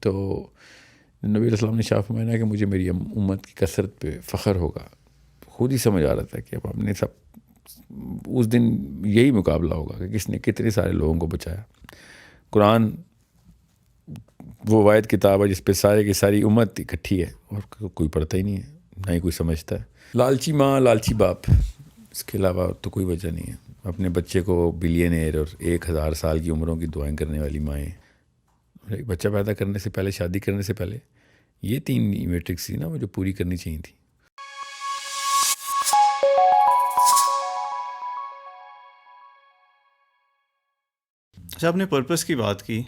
تو نبی علیہ السلام نے شاہ فرمایا کہ مجھے میری امت کی کثرت پہ فخر ہوگا. خود ہی سمجھ آ رہا تھا کہ اب ہم نے اس دن یہی مقابلہ ہوگا کہ کس نے کتنے سارے لوگوں کو بچایا. قرآن وہ واحد کتاب ہے جس پہ سارے کی ساری امت اکٹھی ہے اور کوئی پڑھتا ہی نہیں ہے، نہ ہی کوئی سمجھتا ہے. لالچی ماں لالچی باپ، اس کے علاوہ تو کوئی وجہ نہیں ہے. اپنے بچے کو بلینئر اور 1000 سال کی عمروں کی دعائیں کرنے والی مائیں، ایک بچہ پیدا کرنے سے پہلے، شادی کرنے سے پہلے یہ 3 میٹرکس تھی نا وہ جو پوری کرنی چاہیے تھی. اچھا، آپ نے پرپس کی بات کی،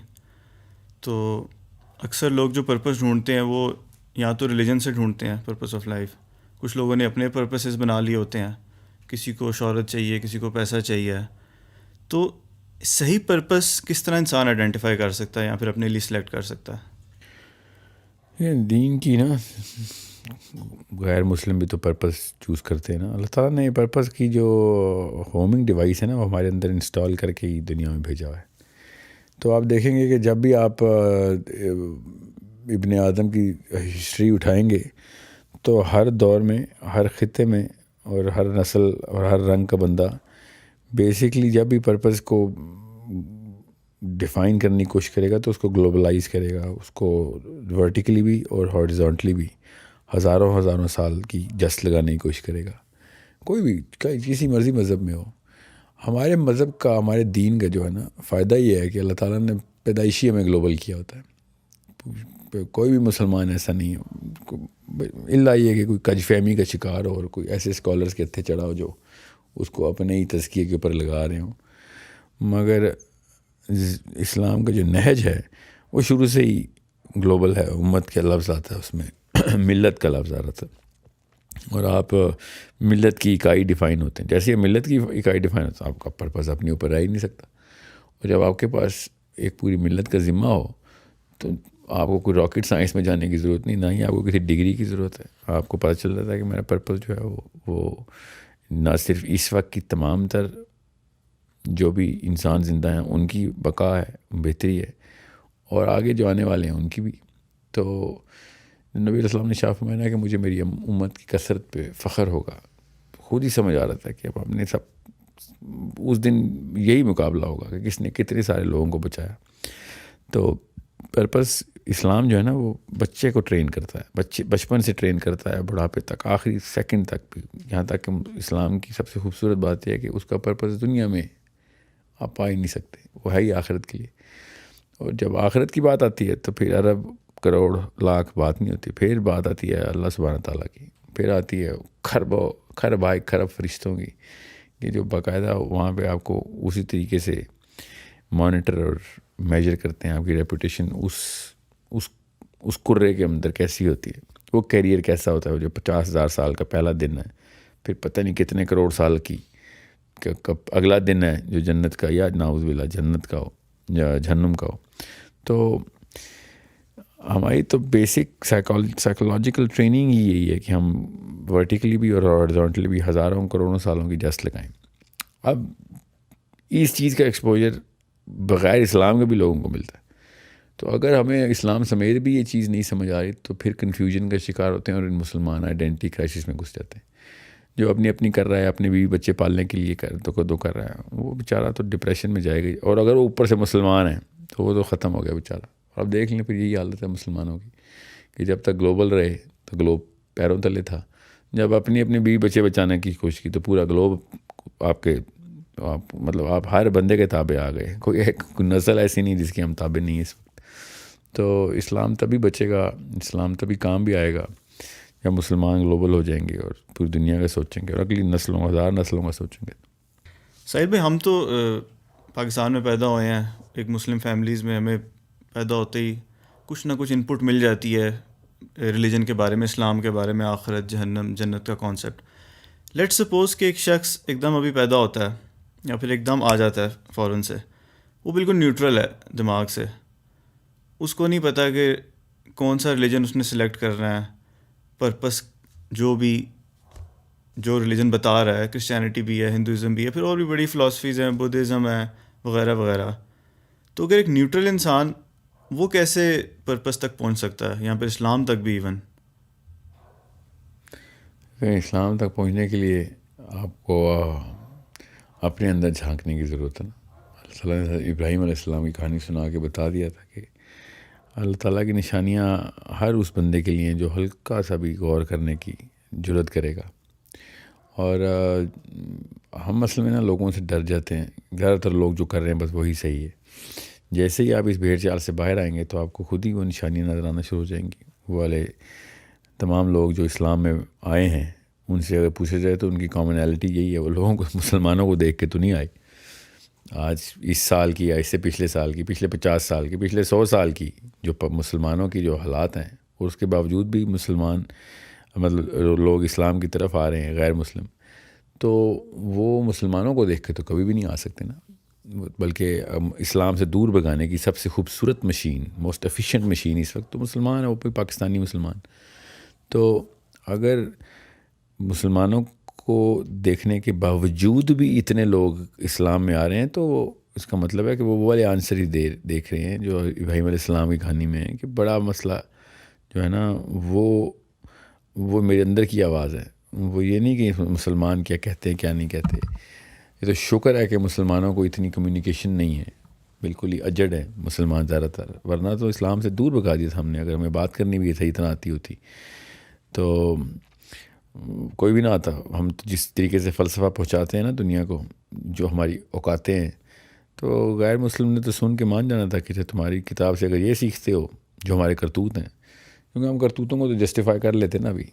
تو اکثر لوگ جو پرپس ڈھونڈتے ہیں وہ یا تو ریلیجن سے ڈھونڈتے ہیں پرپس آف لائف. کچھ لوگوں نے اپنے پرپسز بنا لیے ہوتے ہیں، کسی کو شہرت چاہیے، کسی کو پیسہ چاہیے. تو صحیح پرپس کس طرح انسان آئیڈینٹیفائی کر سکتا ہے یا پھر اپنے لیے سلیکٹ کر سکتا ہے؟ یہ دین کی نا، غیر مسلم بھی تو پرپس چوز کرتے ہیں نا. اللہ تعالیٰ نے پرپس کی جو ہومنگ ڈیوائس ہے نا وہ ہمارے اندر انسٹال کر کے ہی دنیا میں بھیجا ہوا ہے. تو آپ دیکھیں گے کہ جب بھی آپ ابن آدم کی ہسٹری اٹھائیں گے تو ہر دور میں، ہر خطے میں اور ہر نسل اور ہر رنگ کا بندہ بیسکلی جب بھی پرپس کو ڈیفائن کرنے کی کوشش کرے گا تو اس کو گلوبلائز کرے گا، اس کو ورٹیکلی بھی اور ہارزونٹلی بھی ہزاروں سال کی جست لگانے کی کوشش کرے گا. کوئی بھی کسی مرضی مذہب میں ہو. ہمارے مذہب کا، ہمارے دین کا جو ہے نا فائدہ یہ ہے کہ اللہ تعالیٰ نے پیدائشی ہمیں گلوبل کیا ہوتا ہے. کوئی بھی مسلمان ایسا نہیں ہے الا یہ کہ کوئی کج فہمی کا شکار ہو اور کوئی ایسے اسکالرس کے ہتھے چڑھا ہو جو اس کو اپنے ہی تزکیے کے اوپر لگا رہے ہوں. مگر اسلام کا جو نہج ہے وہ شروع سے ہی گلوبل ہے. امت کا لفظ آتا ہے اس میں، ملت کا لفظ آ رہا تھا، اور آپ ملت کی اکائی ڈیفائن ہوتے ہیں. جیسے ملت کی اکائی ڈیفائن ہوتا ہے آپ کا پرپس اپنے اوپر رہ ہی نہیں سکتا. اور جب آپ کے پاس ایک پوری ملت کا ذمہ ہو تو آپ کو کوئی راکٹ سائنس میں جانے کی ضرورت نہیں، نہ ہی آپ کو کسی ڈگری کی ضرورت ہے. آپ کو پتہ چل رہا ہے کہ میرا پرپس جو ہے وہ نہ صرف اس وقت کی تمام تر جو بھی انسان زندہ ہیں ان کی بقا ہے، بہتری ہے، اور آگے جو آنے والے ہیں ان کی بھی. تو نبی علیہ السلام نے شاہ فرمایا کہ مجھے میری امت کی کثرت پہ فخر ہوگا. خود ہی سمجھ آ رہا تھا کہ اب ہم نے اس دن یہی مقابلہ ہوگا کہ کس نے کتنے سارے لوگوں کو بچایا. تو پرپس اسلام جو ہے نا وہ بچے کو ٹرین کرتا ہے، بچپن سے ٹرین کرتا ہے بڑھاپے تک، آخری سیکنڈ تک بھی. یہاں تک کہ اسلام کی سب سے خوبصورت بات یہ ہے کہ اس کا پرپس دنیا میں آپ پا ہی نہیں سکتے، وہ ہے ہی آخرت کے لیے. اور جب آخرت کی بات آتی ہے تو پھر ارب کروڑ لاکھ بات نہیں ہوتی، پھر بات آتی ہے اللہ سبحانہ تعالیٰ کی، پھر آتی ہے خرب فرشتوں کی کہ جو باقاعدہ وہاں پہ آپ کو اسی طریقے سے مانیٹر اور میجر کرتے ہیں آپ کی ریپوٹیشن اس قرے کے اندر کیسی ہوتی ہے، وہ کیریئر کیسا ہوتا ہے. جو 50,000 سال کا پہلا دن ہے، پھر پتہ نہیں کتنے کروڑ سال کی کب اگلا دن ہے جو جنت کا، یا نعوذ باللہ جنت کا ہو یا جہنم کا ہو. تو ہماری تو بیسک سائیکولوجیکل ٹریننگ ہی یہی ہے کہ ہم ورٹیکلی بھی اور ہارزونٹلی بھی ہزاروں کروڑوں سالوں کی جست لگائیں. اب اس چیز کا ایکسپوجر بغیر اسلام کے بھی لوگوں کو ملتا ہے. تو اگر ہمیں اسلام سمیت بھی یہ چیز نہیں سمجھ آ رہی تو پھر کنفیوژن کا شکار ہوتے ہیں اور مسلمان آئیڈینٹی کرائسس میں گھس جاتے ہیں. جو اپنی کر رہا ہے، اپنے بیوی بچے پالنے کے لیے کر رہا ہے، وہ بیچارہ تو ڈپریشن میں جائے گا. اور اگر وہ اوپر سے مسلمان ہیں تو وہ تو ختم ہو گیا بیچارہ. اب دیکھ لیں پھر یہی حالت ہے مسلمانوں کی کہ جب تک گلوبل رہے تو گلوب پیروں تلے تھا، جب اپنی بیوی بچے بچانے کی کوشش کی تو پورا گلوب آپ ہر بندے کے تابع آ گئے. کوئی نسل ایسی نہیں جس کی ہم تابع نہیں اس وقت. تو اسلام تبھی بچے گا، اسلام تبھی کام بھی آئے گا جب مسلمان گلوبل ہو جائیں گے اور پوری دنیا کا سوچیں گے اور اگلی نسلوں، 1000 نسلوں کا سوچیں گے. سعید بھائی، ہم تو پاکستان میں پیدا ہوئے ہیں، ایک مسلم فیملیز میں. ہمیں پیدا ہوتے ہی کچھ نہ کچھ انپٹ مل جاتی ہے ریلیجن کے بارے میں، اسلام کے بارے میں، آخرت، جہنم، جنت کا کانسیپٹ. لیٹ سپوز کہ ایک شخص ایک دم ابھی پیدا ہوتا ہے یا پھر ایک دم آ جاتا ہے فوراً سے، وہ بالکل نیوٹرل ہے دماغ سے، اس کو نہیں پتہ کہ کون سا ریلیجن اس نے سلیکٹ کرنا ہے. پرپس جو ریلیجن بتا رہا ہے، کرسچینٹی بھی ہے، ہندوازم بھی ہے، پھر اور بھی بڑی فلاسفیز ہیں، بدھزم ہے، وغیرہ وغیرہ. تو اگر ایک نیوٹرل انسان وہ کیسے پرپس تک پہنچ سکتا ہے، یہاں پہ اسلام تک بھی ایون؟ اسلام تک پہنچنے کے لیے آپ کو اپنے اندر جھانکنے کی ضرورت ہے نا. اللہ تعالیٰ نے ابراہیم علیہ السلام کی کہانی سنا کے بتا دیا تھا کہ اللہ تعالیٰ کی نشانیاں ہر اس بندے کے لیے جو ہلکا سا بھی غور کرنے کی جرت کرے گا. اور ہم اصل میں نا لوگوں سے ڈر جاتے ہیں. زیادہ تر لوگ جو کر رہے ہیں بس وہی صحیح ہے. جیسے ہی آپ اس بھیڑ چال سے باہر آئیں گے تو آپ کو خود ہی وہ نشانیاں نظر آنا شروع ہو جائیں گی. وہ والے تمام لوگ جو اسلام میں آئے ہیں ان سے اگر پوچھا جائے تو ان کی کامنالٹی یہی ہے. وہ لوگوں کو مسلمانوں کو دیکھ کے تو نہیں آئے. آج اس سال کی یا اس سے پچھلے سال کی، پچھلے 50 سال کی، پچھلے 100 سال کی جو مسلمانوں کی جو حالات ہیں اس کے باوجود بھی مسلمان مطلب لوگ اسلام کی طرف آ رہے ہیں غیر مسلم، تو وہ مسلمانوں کو دیکھ کے تو کبھی بھی نہیں آ سکتے نا. بلکہ اسلام سے دور بھگانے کی سب سے خوبصورت مشین، موسٹ ایفیشینٹ مشین اس وقت تو مسلمان ہے، وہ بھی پاکستانی مسلمان. تو اگر مسلمانوں کو دیکھنے کے باوجود بھی اتنے لوگ اسلام میں آ رہے ہیں تو اس کا مطلب ہے کہ وہ والے آنسر ہی دیکھ رہے ہیں جو ابراہیم علیہ السلام کی کہانی میں ہے کہ بڑا مسئلہ جو ہے نا وہ میرے اندر کی آواز ہے. وہ یہ نہیں کہ مسلمان کیا کہتے ہیں کیا نہیں کہتے. یہ تو شکر ہے کہ مسلمانوں کو اتنی کمیونیکیشن نہیں ہے، بالکل ہی اجڑ ہے مسلمان زیادہ تر، ورنہ تو اسلام سے دور بھگا دیا تھا ہم نے. اگر ہمیں بات کرنی بھی صحیح طرح آتی ہوتی تو کوئی بھی نہ آتا. ہم جس طریقے سے فلسفہ پہنچاتے ہیں نا دنیا کو، جو ہماری اوقاتیں ہیں، تو غیر مسلم نے تو سن کے مان جانا تھا کہ تمہاری کتاب سے اگر یہ سیکھتے ہو جو ہمارے کرتوت ہیں، کیونکہ ہم کرتوتوں کو تو جسٹیفائی کر لیتے نا ابھی،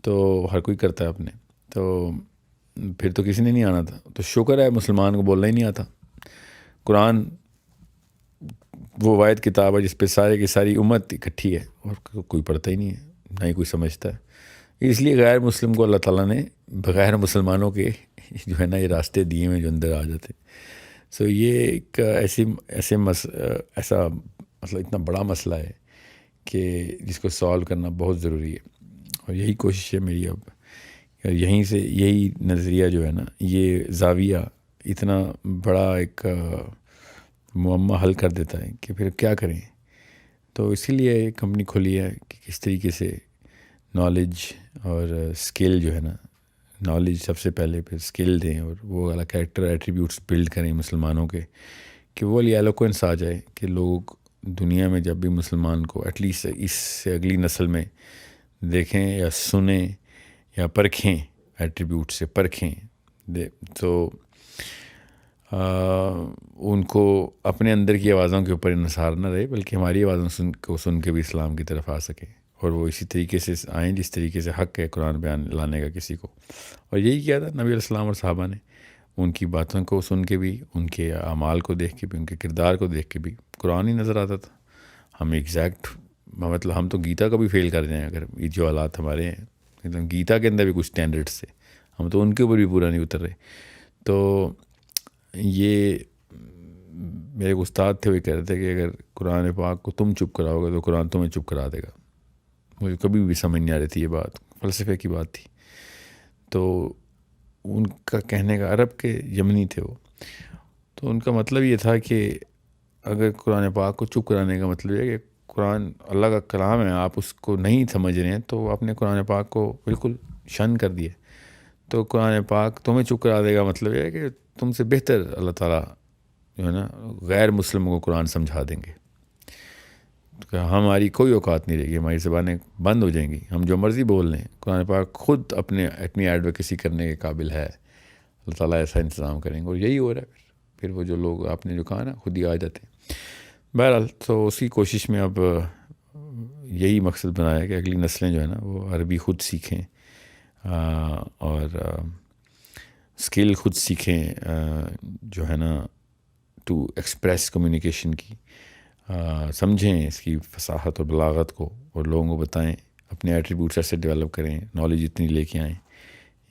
تو ہر کوئی کرتا ہے اپنے، تو پھر تو کسی نے نہیں آنا تھا. تو شکر ہے مسلمان کو بولنا ہی نہیں آتا. قرآن وہ واحد کتاب ہے جس پہ سارے کی ساری امت اکٹھی ہے اور کوئی پڑھتا ہی نہیں ہے، نہ ہی کوئی سمجھتا ہے. اس لیے غیر مسلم کو اللہ تعالیٰ نے بغیر مسلمانوں کے جو ہے نا یہ راستے دیے ہیں جو اندر آ جاتے. سو یہ ایک ایسا مطلب اتنا بڑا مسئلہ ہے کہ جس کو سالو کرنا بہت ضروری ہے. اور یہی کوشش ہے میری اب. یہیں سے یہی نظریہ جو ہے نا، یہ زاویہ اتنا بڑا ایک معمہ حل کر دیتا ہے کہ پھر کیا کریں. تو اسی لیے ایک کمپنی کھولی ہے کہ کس طریقے سے نالج اور اسکل جو ہے نا، نالج سب سے پہلے، پھر اسکل دیں اور وہ والا کریکٹر ایٹریبیوٹس بلڈ کریں مسلمانوں کے کہ وہ والی ایلوکوینس آ جائے کہ لوگ دنیا میں جب بھی مسلمان کو ایٹ لیسٹ اس سے اگلی نسل میں دیکھیں یا سنیں یا پرکھیں، ایٹریبیوٹ سے پرکھیں، تو ان کو اپنے اندر کی آوازوں کے اوپر انحصار نہ رہے، بلکہ ہماری آوازوں کو سن کے بھی اسلام کی طرف آ سکیں اور وہ اسی طریقے سے آئیں جس طریقے سے حق ہے قرآن بیان لانے کا کسی کو. اور یہی کیا تھا نبی علیہ السلام اور صحابہ نے. ان کی باتوں کو سن کے بھی، ان کے اعمال کو دیکھ کے بھی، ان کے کردار کو دیکھ کے بھی قرآن ہی نظر آتا تھا. ہم ایگزیکٹ مطلب ہم تو گیتا کو بھی فیل کر جائیں اگر یہ جو حالات ہمارے ہیں. گیتا کے اندر بھی کچھ اسٹینڈرڈس تھے، ہم تو ان کے اوپر بھی پورا نہیں اتر رہے. تو یہ میرے ایک استاد تھے، وہ کہہ رہے تھے کہ اگر قرآن پاک کو تم چپ کراؤ گے تو قرآن تمہیں چپ کرا دے گا. مجھے کبھی بھی سمجھ نہیں آ رہی تھی یہ بات، فلسفے کی بات تھی. تو ان کا کہنے کا، عرب کے یمنی تھے وہ، تو ان کا مطلب یہ تھا کہ اگر قرآن پاک کو چپ کرانے کا مطلب یہ ہے کہ قرآن اللہ کا کلام ہے، آپ اس کو نہیں سمجھ رہے ہیں تو آپ نے قرآن پاک کو بالکل شن کر دیے. تو قرآن پاک تمہیں چپ کرا دے گا مطلب یہ ہے کہ تم سے بہتر اللہ تعالیٰ جو ہے نا غیر مسلموں کو قرآن سمجھا دیں گے. ہماری کوئی اوقات نہیں رہے گی، ہماری زبانیں بند ہو جائیں گی، ہم جو مرضی بول لیں. قرآن پاک خود اپنی ایڈوکیسی کرنے کے قابل ہے. اللہ تعالیٰ ایسا انتظام کریں گے اور یہی ہو رہا ہے. پھر وہ جو لوگ آپ نے جو کہا نا خود ہی آ جاتے ہیں. بہرحال تو اسی کوشش میں اب یہی مقصد بنایا کہ اگلی نسلیں جو ہے نا وہ عربی خود سیکھیں اور اسکل خود سیکھیں جو ہے نا ٹو ایکسپریس کمیونیکیشن کی، سمجھیں اس کی فصاحت اور بلاغت کو اور لوگوں کو بتائیں، اپنے ایٹریبیوٹس ایسے ڈیولپ کریں، نالج اتنی لے کے آئیں.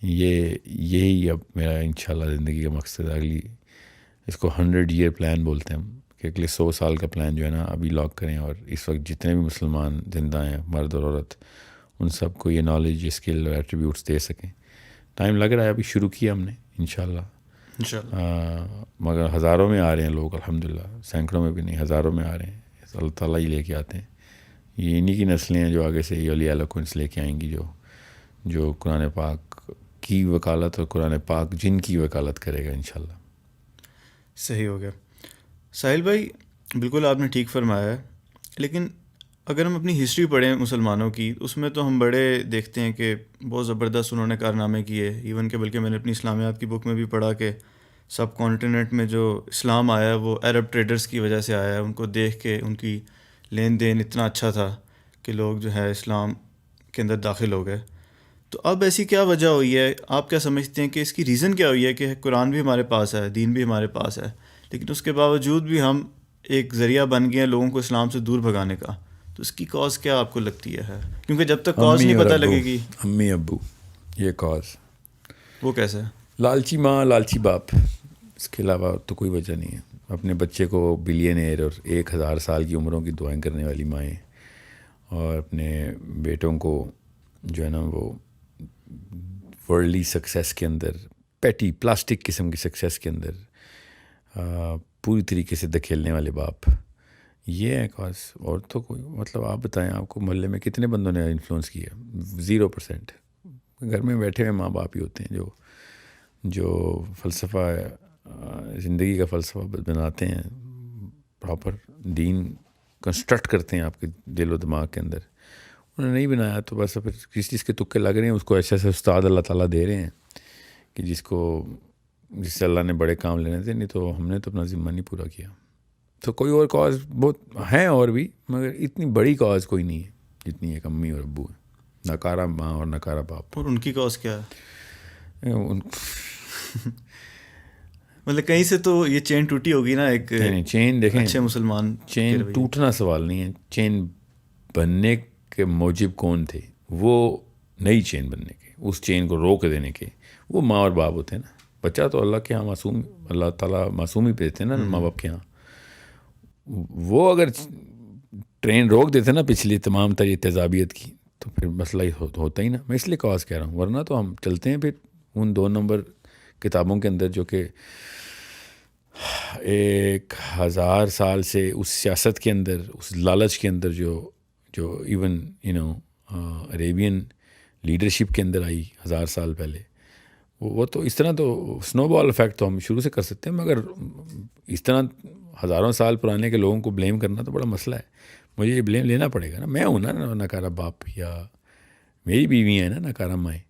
یہی اب میرا انشاءاللہ زندگی کا مقصد ہے. اگلی اس کو 100 ایئر پلان بولتے ہیں ہم، کہ اگلے 100 سال کا پلان جو ہے نا ابھی لاک کریں اور اس وقت جتنے بھی مسلمان زندہ ہیں، مرد اور عورت، ان سب کو یہ نالج، اسکل اور ایٹریبیوٹس دے سکیں. ٹائم لگ رہا ہے، ابھی شروع کیا ہم نے انشاءاللہ. مگر ہزاروں میں آ رہے ہیں لوگ الحمدللہ، سینکڑوں میں بھی نہیں، ہزاروں میں آ رہے ہیں. اللہ تعالیٰ ہی لے کے آتے ہیں. یہ انہی کی نسلیں ہیں جو آگے سے یہ اولیاء الاکونس لے کے آئیں گی, جو قرآن پاک کی وکالت اور قرآن پاک جن کی وکالت کرے گا انشاءاللہ. صحیح ہو گیا. ساحل بھائی بالکل آپ نے ٹھیک فرمایا ہے, لیکن اگر ہم اپنی ہسٹری پڑھیں مسلمانوں کی, اس میں تو ہم بڑے دیکھتے ہیں کہ بہت زبردست انہوں نے کارنامے کیے. ایون کہ بلکہ میں نے اپنی اسلامیات کی بک میں بھی پڑھا کہ سب کانٹیننٹ میں جو اسلام آیا وہ عرب ٹریڈرز کی وجہ سے آیا ہے. ان کو دیکھ کے ان کی لین دین اتنا اچھا تھا کہ لوگ جو ہے اسلام کے اندر داخل ہو گئے. تو اب ایسی کیا وجہ ہوئی ہے, آپ کیا سمجھتے ہیں کہ اس کی ریزن کیا ہوئی ہے کہ قرآن بھی ہمارے پاس ہے, دین بھی ہمارے پاس ہے, لیکن اس کے باوجود بھی ہم ایک ذریعہ بن گئے ہیں لوگوں کو اسلام سے دور بھگانے کا؟ تو اس کی کاز کیا آپ کو لگتی ہے؟ کیونکہ جب تک کاز نہیں پتہ لگے گی. امی ابو یہ کاز. وہ کیسے؟ لالچی ماں لالچی باپ, اس کے علاوہ تو کوئی وجہ نہیں ہے. اپنے بچے کو بلینئر اور 1000 سال کی عمروں کی دعائیں کرنے والی مائیں, اور اپنے بیٹوں کو جو ہے نا وہ ورلڈلی سکسیس کے اندر, پیٹی پلاسٹک قسم کی سکسیس کے اندر پوری طریقے سے دھکیلنے والے باپ. یہ ہے کاز. اور تو کوئی مطلب آپ بتائیں, آپ کو محلے میں کتنے بندوں نے انفلوئنس کیا؟ 0%. گھر میں بیٹھے ہوئے ماں باپ ہی ہوتے ہیں جو فلسفہ زندگی کا فلسفہ بناتے ہیں, پراپر دین کنسٹرکٹ کرتے ہیں آپ کے دل و دماغ کے اندر. انہوں نے نہیں بنایا تو بس پھر کس چیز کے تکے لگ رہے ہیں, اس کو ایسے استاد اللہ تعالیٰ دے رہے ہیں کہ جس سے اللہ نے بڑے کام لینے تھے. نہیں تو ہم نے تو اپنا ذمہ نہیں پورا کیا. تو کوئی اور کاز بہت ہیں اور بھی, مگر اتنی بڑی کاز کوئی نہیں ہے جتنی ایک امی اور ابو ہے, ناکارہ ماں اور ناکارہ باپ. اور ان کی کاز کیا ہے؟ مطلب کہیں سے تو یہ چین ٹوٹی ہوگی نا. ایک چین دیکھیں, اچھے مسلمان چین ٹوٹنا سوال نہیں ہے. چین بننے کے موجب کون تھے؟ وہ نئی چین بننے کے, اس چین کو روک دینے کے, وہ ماں اور باپ ہوتے ہیں نا. بچہ تو اللہ کے ہاں معصوم, اللہ تعالیٰ معصوم ہی دیتے ہیں نا ماں باپ کے ہاں. وہ اگر ٹرین روک دیتے نا پچھلی تمام تر تیزابیت کی, تو پھر مسئلہ ہی ہوتا ہی نا. میں اس لیے کاز کہہ رہا ہوں, ورنہ تو ہم چلتے ہیں پھر ان 2 نمبر کتابوں کے اندر جو کہ 1000 سال سے اس سیاست کے اندر, اس لالچ کے اندر جو ایون عربین لیڈرشپ کے اندر آئی 1000 سال پہلے, وہ تو اس طرح تو سنو بال افیکٹ تو ہم شروع سے کر سکتے ہیں, مگر اس طرح ہزاروں سال پرانے کے لوگوں کو بلیم کرنا تو بڑا مسئلہ ہے. مجھے یہ بلیم لینا پڑے گا نا, میں ہوں نا ناکارہ باپ, یا میری بیوی ہیں نا ناکارہ مائیں.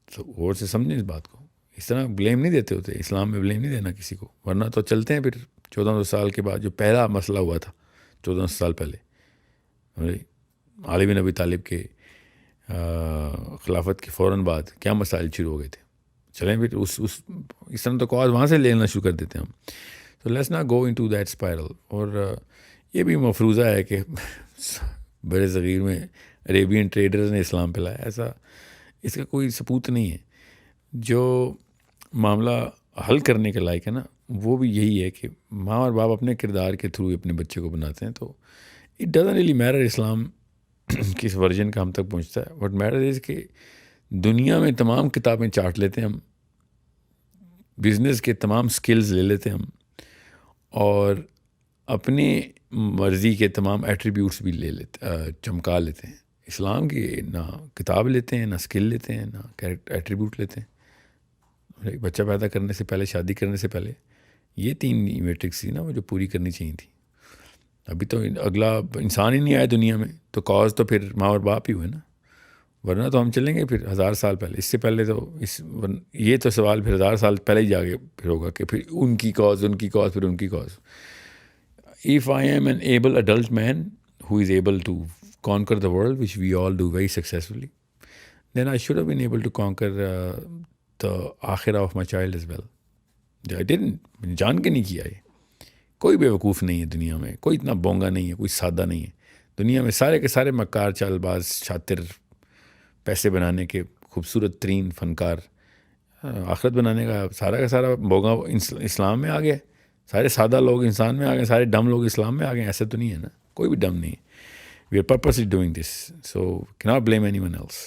تو غور سے سمجھیں اس بات کو. اس طرح بلیم نہیں دیتے ہوتے, اسلام میں بلیم نہیں دینا کسی کو. ورنہ تو چلتے ہیں پھر 1400 سال کے بعد جو پہلا مسئلہ ہوا تھا 1400 سال پہلے, علی بن ابی طالب کے خلافت کے فوراً بعد کیا مسائل شروع ہو گئے تھے. چلیں پھر اس طرح تو کاز وہاں سے لینا شروع کر دیتے ہیں ہم. تو let's not go into that spiral. اور یہ بھی مفروضہ ہے کہ بر صغیر میں عربین ٹریڈرز نے اسلام پھیلایا, ایسا اس کا کوئی ثبوت نہیں ہے. جو معاملہ حل کرنے کے لائق ہے نا, وہ بھی یہی ہے کہ ماں اور باپ اپنے کردار کے تھرو اپنے بچے کو بناتے ہیں. تو اٹ ڈزنٹ ریلی میٹر اسلام کس ورژن کا ہم تک پہنچتا ہے. وٹ میٹر از کہ دنیا میں تمام کتابیں چاٹ لیتے ہیں ہم, بزنس کے تمام سکلز لے لیتے ہیں ہم, اور اپنی مرضی کے تمام ایٹریبیوٹس بھی لے لیتے, چمکا لیتے ہیں. اسلام کی نہ کتاب لیتے ہیں, نہ سکل لیتے ہیں, نہ ایٹریبیوٹ لیتے ہیں. بچہ پیدا کرنے سے پہلے, شادی کرنے سے پہلے یہ 3 میٹرکس تھی نا وہ جو پوری کرنی چاہیے تھی. ابھی تو اگلا انسان ہی نہیں آیا دنیا میں, تو کاز تو پھر ماں اور باپ ہی ہوئے نا. ورنہ تو ہم چلیں گے پھر 1000 سال پہلے. اس سے پہلے تو یہ تو سوال پھر 1000 سال پہلے ہی جا کے پھر ہوگا کہ پھر ان کی کاز پھر ان کی cause. If I am an able adult man who is able to conquer the world, which we all do very successfully, then I should have been able to conquer the akhirah of my child as well. I didn't. جان کے نہیں کیا. کوئی بے وقوف نہیں ہے دنیا میں, کوئی اتنا بونگا نہیں ہے, کوئی سادہ نہیں ہے دنیا میں. سارے کے سارے مکار, چال باز, شاطر, پیسے بنانے کے خوبصورت ترین فنکار, آخرت بنانے کا سارا بونگا اسلام میں آ گیا. سارے سادہ لوگ انسان میں آ گئے, سارے ڈم لوگ اسلام میں آ گئے. ایسا تو نہیں ہے نا, کوئی بھی ڈم نہیں ہے. We are previously doing this, so cannot blame anyone else.